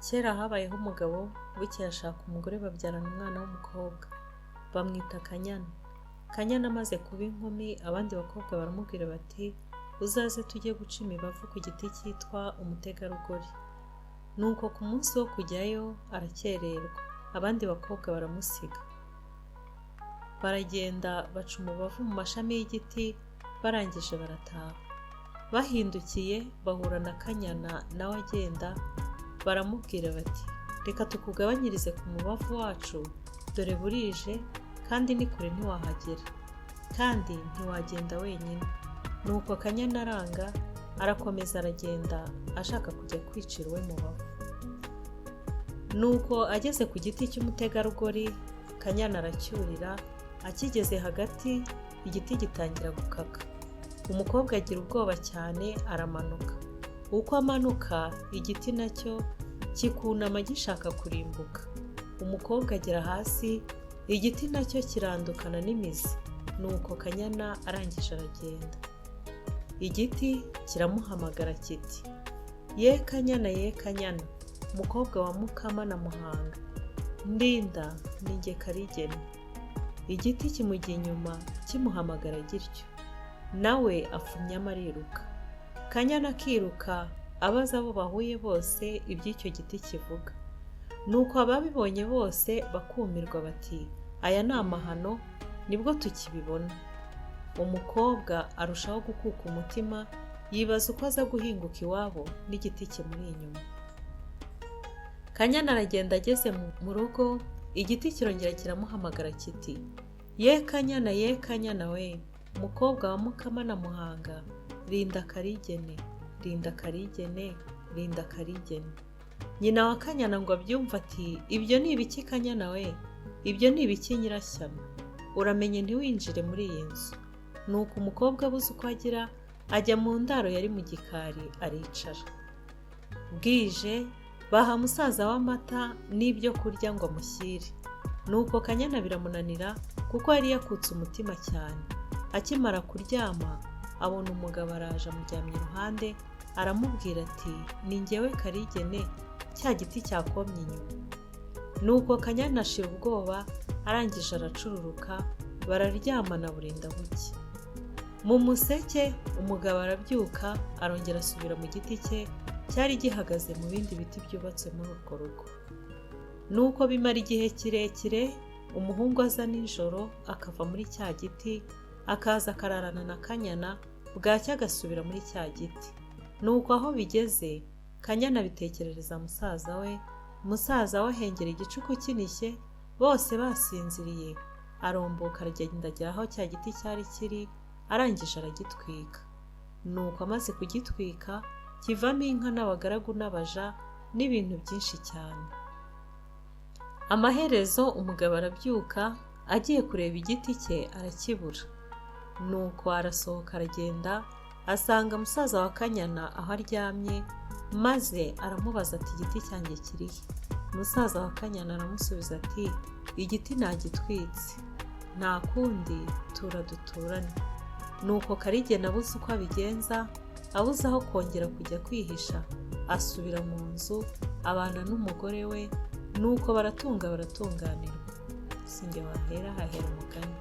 Kera habayeho umugabo bukeye ashaka umugore babyarana umwana w'umukobwa, bamwita Kanyana. Kanyana amaze kuba inkumi, abandi bakobwa baramubwira bati uzaze tujye guca imibavu ku giti cyitwa umutegarugori. Nuko ku munsi wo kujyayo arakererwa, abandi bakobwa baramusiga. Baragenda baca umubavu mu mashami y'igiti, barangije barataha. Bahindukiye bahura na Kanyana nawe agenda, baramubwira bati reka tukugabanyirize ku mubavu wacu, dore burije kandi ni kure ntiwahagera, kandi ntiwagenda wenyine. Nuko Kanyana aranga, arakomeza aragenda ashaka kujya kwicira uwe mubavu. Nuko ageze ku giti cy'umutegarugori, Kanyana aracyurira, akigeze hagati igiti gitangira gukaka. Umukobwa agira ubwoba cyane aramanuka. Uko amanuka igiti nacyo kikunama gishaka kurimbuka. Umukobwa agera hasi, igiti nacyo kirandukana n'imizi. Nuko Kanyana arangije aragenda. Igiti kiramuhamagara kiti ye Kanyana, ye Kanyana, umukobwa wa Mukama na Muhanga, ndinda ninjye Karigeni. Igiti kimujya inyuma kimuhamagara gityo, nawe apfumyamo ariruka. Kanyana akiruka abaza abo bahuye bose iby'icyo giti kivuga. Nuko ababibonye bose bakumirwa bati aya ni amahano, nibwo tukibibona. Umukobwa arushaho gukuka umutima, yibaza uko aza guhinguka iwabo n'igiti kimuri inyuma. Kanyana aragenda, ageze mu rugo, igiti kirongera kiramuhamagara kiti ye Kanyana, ye Kanyana we, umukobwa wa Mukama na Muhanga, rinda Karigene, rinda Karigene, rinda Karigene. Nyina wa Kanyana ngo abyumva ati ibyo ni ibiki Kanyana we, ibyo ni ibiki Nyirashyano, uramenye ntiwinjire muri iyi nzu. Nuko umukobwa abuze uko agira, ajya mu ndaro yari mu gikari aricara. Bwije baha musaza w'amata n'ibyo kurya ngo amushyire. Nuko Kanyana biramunanira kuko yari yakutse umutima cyane. Akimara kuryama abona umugabo araje amuryamye iruhande, aramubwira ati ni njyewe Karigene, cya giti cyakomye inyuma. Nuko Kanyana ashira ubwoba, arangije aracururuka, bararyamana burinda buke. Mu museke umugabo arabyuka, arongera asubira mu giti cye cyari gihagaze mu bindi biti byubatse muri urwo rugo. Nuko bimara igihe kirekire, umuhungu aza nijoro akava muri cya giti, akaza akararana na Kanyana, bwacya agasubira muri cya giti. Nuko aho bigeze, Kanyana bitekerereza musaza we, musaza we ahengera igicuku kinishye, bose basinziriye. Aromboka aragenda agera aho cya giti cyari kiri, arangije aragitwika. Nuko amaze kugitwika, kivamo inka n'abagaragu n'abaja n'ibintu byinshi cyane. Amaherezo umugabo arabyuka, agiye kureba igiti cye arakibura. Nuko arasohoka aragenda, asanga musaza wa Kanyana aho aryamye, maze aramubaza ati igiti cyanjye kirihe? Musaza wa Kanyana aramusubiza ati igiti nagitwitse, nta kundi tura duturane. Nuko Karigene abuze uko abigenza, abuze aho kongera kujya kwihisha, asubira mu nzu abana n'umugore we. Nuko baratunganirwa. Sinjye wahera hahera umugani.